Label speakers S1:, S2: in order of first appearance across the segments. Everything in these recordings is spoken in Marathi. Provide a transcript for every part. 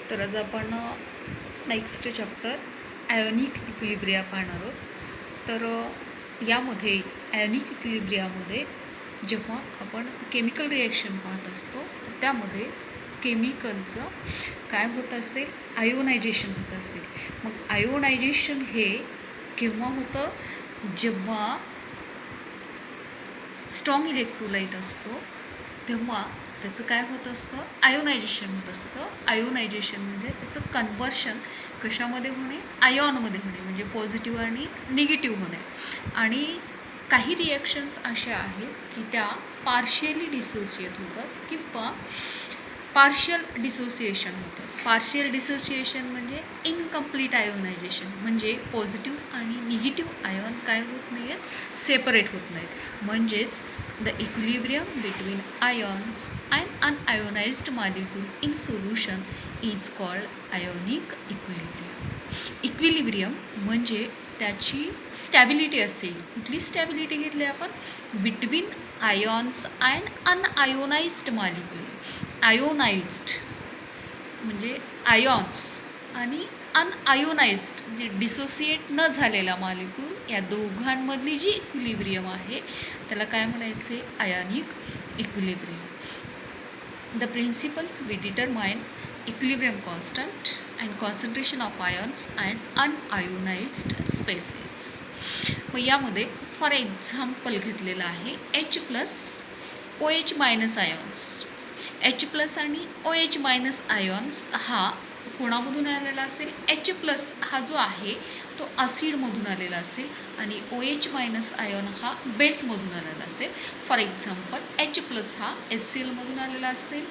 S1: तर आज आपण नेक्स्ट चॅप्टर आयोनिक इक्विलिब्रिया पाहणार आहोत. तर यामध्ये आयोनिक इक्विलिब्रियामध्ये जेव्हा आपण केमिकल रिॲक्शन पाहत असतो त्यामध्ये केमिकलचं काय होत असेल, आयोनायझेशन होत असेल. मग आयोनायझेशन हे केव्हा होतं, जेव्हा स्ट्रॉंग इलेक्ट्रोलाइट असतो तेव्हा त्याचं काय होत असतं, आयोनायझेशन होत असतं. आयोनायझेशन म्हणजे त्याचं कन्व्हर्शन कशामध्ये होणे, आयॉनमध्ये होणे, म्हणजे पॉझिटिव्ह आणि निगेटिव्ह होणे. आणि काही रिॲक्शन्स अशा आहेत की त्या पार्शियली डिसोसिएट होतात किंवा पार्शियल डिसोसिएशन होतं. पार्शियल डिसोसिएशन म्हणजे इनकम्प्लीट आयोनायझेशन, म्हणजे पॉझिटिव्ह आणि निगेटिव्ह आयॉन काय होत नाही आहेत, सेपरेट होत नाहीत. म्हणजेच the equilibrium between ions and unionised molecule in solution is called ionic equilibrium. Equilibrium म्हणजे त्याची स्टॅबिलिटी असेल. कुठली स्टॅबिलिटी घेतली आपण, between ions and unionised molecule. Ionised म्हणजे आयॉन्स आणि अनआयोनाइज्ड जे डिसोसिएट न झालेला मॉलिक्यूल, या दोघांमधली जी इक्विलिब्रियम आहे त्याला काय म्हणायचे, ionic equilibrium. The principles we determine equilibrium constant and concentration of ions and unionized species. मग यामध्ये फॉर एक्झाम्पल घेतलेलं आहे H plus OH minus ions. H plus आणि OH मायनस आयॉन्स हा कोणामधून आलेला असेल, H प्लस हा जो आहे तो ॲसिडमधून आलेला असेल आणि OH मायनस आयॉन हा बेसमधून आलेला असेल. फॉर एक्झाम्पल H प्लस हा HCl आलेला असेल,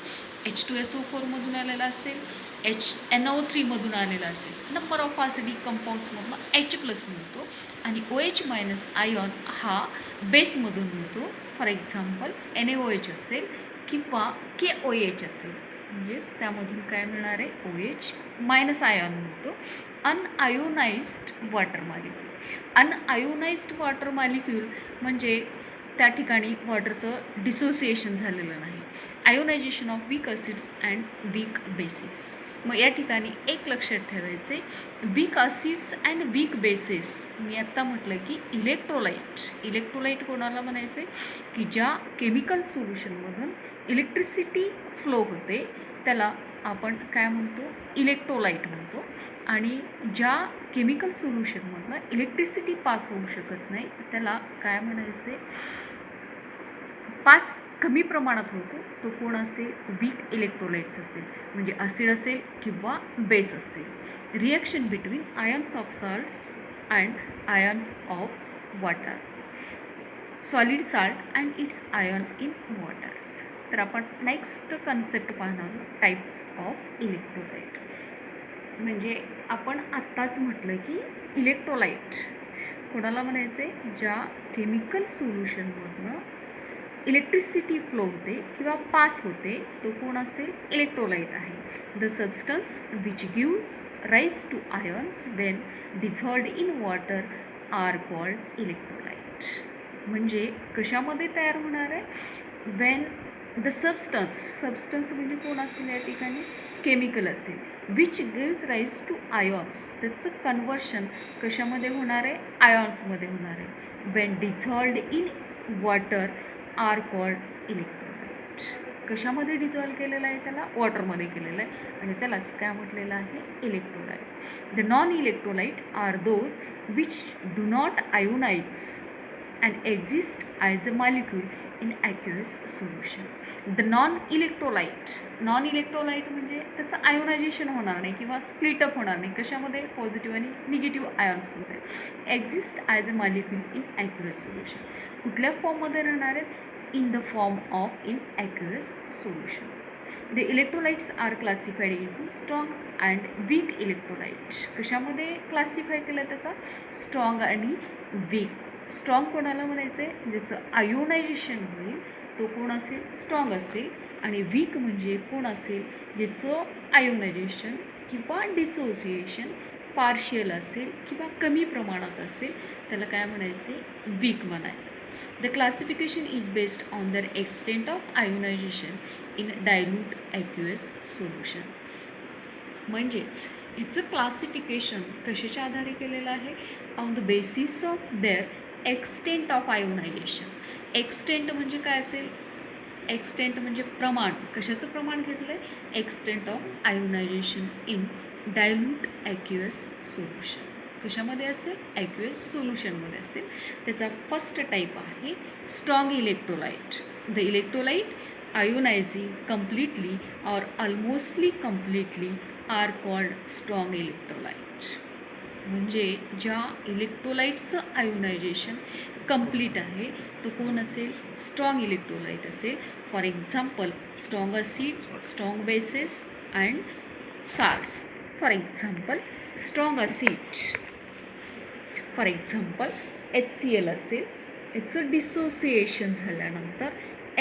S1: H2SO4 आलेला असेल, HNO3 आलेला असेल. नंबर ऑफ ॲसिडिक कंपाऊंड्समधून H प्लस मिळतो आणि OH मायनस आयॉन हा बेसमधून मिळतो. फॉर एक्झाम्पल NaOH असेल किंवा KOH असेल, म्हणजेच त्यामधून काय मिळणार आहे, OH मायनस आयॉन मिळतो. Unionized water molecule. Unionized water molecule म्हणजे त्या ठिकाणी वॉटरचं डिसोसिएशन झालेलं नाही. Ionization of weak acids and weak bases. मग या ठिकाणी एक लक्षात ठेवायचे, weak acids and weak bases. मी आत्ता म्हटलं की इलेक्ट्रोलाइट कोणाला म्हणायचे, की ज्या केमिकल सोल्युशनमधून इलेक्ट्रिसिटी फ्लो होते त्याला आपण काय म्हणतो, इलेक्ट्रोलाइट म्हणतो. आणि ज्या केमिकल सोल्युशनमधनं इलेक्ट्रिसिटी पास होऊ शकत नाही त्याला काय म्हणायचे, पास कमी प्रमाणात होतो तो कोण असेल, वीक इलेक्ट्रोलाइट्स असेल, म्हणजे ॲसिड असेल किंवा बेस असेल. Reaction between ions of salts and ions of water. Solid salt and it's ion in waters. तर आपण नेक्स्ट कन्सेप्ट पाहणार, टाईप्स ऑफ इलेक्ट्रोलाइट. म्हणजे आपण आत्ताच म्हटलं की इलेक्ट्रोलाइट कोणाला म्हणायचे, ज्या केमिकल सोल्युशनमधनं इलेक्ट्रिसिटी फ्लो होते किंवा पास होते तो कोण असेल, इलेक्ट्रोलाइट आहे. The substance which gives rise to ions when dissolved in water are called electrolyte. म्हणजे कशामध्ये तयार होणार आहे, वेन द सबस्टन्स म्हणजे कोण असेल या ठिकाणी, केमिकल असेल, which gives rise to ions, त्याचं कन्व्हर्शन कशामध्ये होणार आहे, आयॉन्समध्ये होणार आहे. When dissolved in water are called electrolyte. कशामध्ये डिझॉल्व केलेलं आहे, त्याला वॉटरमध्ये केलेलं आहे आणि त्यालाच काय म्हटलेलं आहे, electrolyte. The non electrolyte are those which do not ionize and exist as a molecule in aqueous solution. The non electrolyte म्हणजे त्याचं आयोनायझेशन होणार नाही किंवा स्प्लिटअप होणार नाही. कशामध्ये, पॉझिटिव्ह आणि निगेटिव्ह आयॉन्समध्ये. Exist as a molecule in aqueous solution. कुठल्या फॉर्ममध्ये राहणार आहेत, in the form of in aqueous solution. The electrolytes are classified into strong and weak electrolyte. कशामध्ये क्लासिफाय केलं त्याचा, स्ट्रॉंग आणि वीक. स्ट्रॉंग कोणाला म्हणायचं, ज्याचं आयोनायझेशन होईल तो कोण असेल, स्ट्रॉंग असेल. आणि वीक म्हणजे कोण असेल, ज्याचं आयोनायझेशन किंवा डिसोसिएशन पार्शियल असेल किंवा कमी प्रमाणात असेल त्याला काय म्हणायचे, वीक म्हणायचं. The classification is based on the extent of ionization in dilute aqueous solution. म्हणजेच ह्याचं क्लासिफिकेशन कशाच्या आधारे केलेलं आहे? On the basis of their extent of ionization. Extent म्हणजे काय असेल? एक्सटेंट म्हणजे प्रमाण. कशाचं प्रमाण घेतलं आहे? Extent of ionization in dilute aqueous solution. कशामध्ये असेल? ॲक्युअस सोल्युशनमध्ये असेल. त्याचा फर्स्ट टाईप आहे strong electrolyte. The electrolyte ionizing completely और almostly completely are called strong electrolyte. म्हणजे ज्या इलेक्ट्रोलाइटचं आयोनायझेशन कंप्लीट आहे तो कोण असेल? स्ट्रॉंग इलेक्ट्रोलाइट असेल. For example strong acid, strong bases and salts. For example strong acid, for example HCl असेल. याचं डिसोसिएशन झाल्यानंतर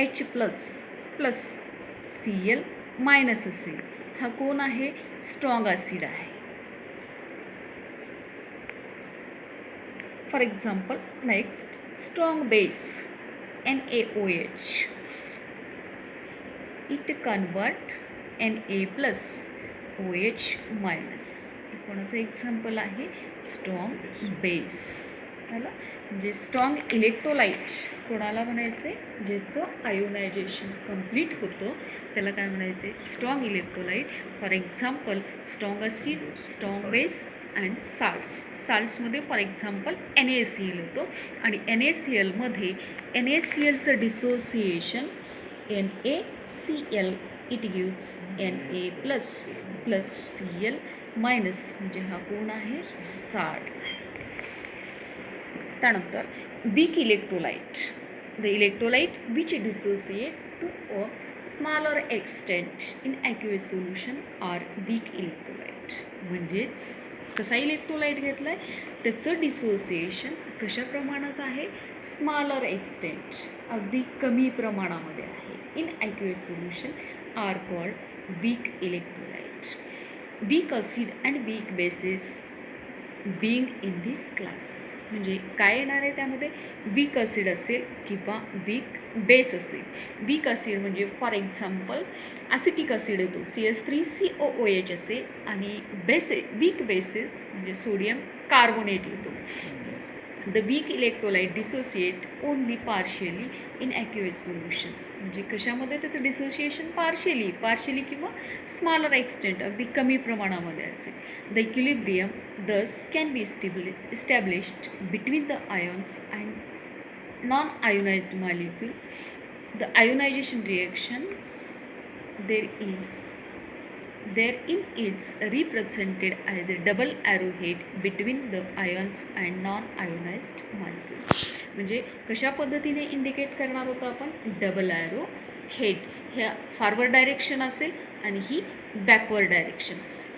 S1: H प्लस Cl मायनस असेल. हा कोण आहे? स्ट्रॉंग ॲसिड आहे. For example next strong base NaOH. It convert Na plus OH minus. कोणाचं एक्झाम्पल आहे? Strong base. झालं. म्हणजे स्ट्रॉंग इलेक्ट्रोलाइट कोणाला म्हणायचं आहे? ज्याचं आयोनायझेशन कंप्लीट होतं त्याला काय म्हणायचं आहे? Strong electrolyte. For example strong acid, strong base and साल्ट्समध्ये फॉर एक्झाम्पल NaCl होतं आणि NaClमध्ये NaClचं dissociation NaCl it gives Na plus Cl minus. म्हणजे हा कोण आहे? साल्ट. त्यानंतर weak electrolyte. The electrolyte which dissociate to a smaller extent in aqueous solution are weak electrolyte. म्हणजेच कसा इलेक्ट्रोलाइट घेतला आहे? त्याचं डिसोसिएशन कशा प्रमाणात आहे? स्मॉलर एक्सटेंट, अगदी कमी प्रमाणामध्ये आहे. In aqueous solution are called weak electrolyte. Weak acid and weak bases being in this class. म्हणजे काय येणार आहे त्यामध्ये? वीक ॲसिड असेल किंवा वीक बेस असेल. वीक ॲसिड म्हणजे फॉर एक्झाम्पल ॲसिटिक ॲसिड येतो CH3COOH असेल आणि वीक बेसिस म्हणजे सोडियम कार्बोनेट येतो. The weak electrolyte dissociate only partially in aqueous solution. म्हणजे कशामध्ये त्याचं डिसोसिएशन? पार्शियली किंवा स्मॉलर एक्सटेंट, अगदी कमी प्रमाणामध्ये असेल. The equilibrium thus can be established between the ions and non ionized molecule. The ionization reactions therein is represented as a double arrowhead between the ions and non-ionized molecule. म्हणजे कशा पद्धतीने इंडिकेट करणार होतं आपण? Double arrow head. ह्या फॉरवर्ड डायरेक्शन असेल आणि ही बॅकवर्ड डायरेक्शन असेल.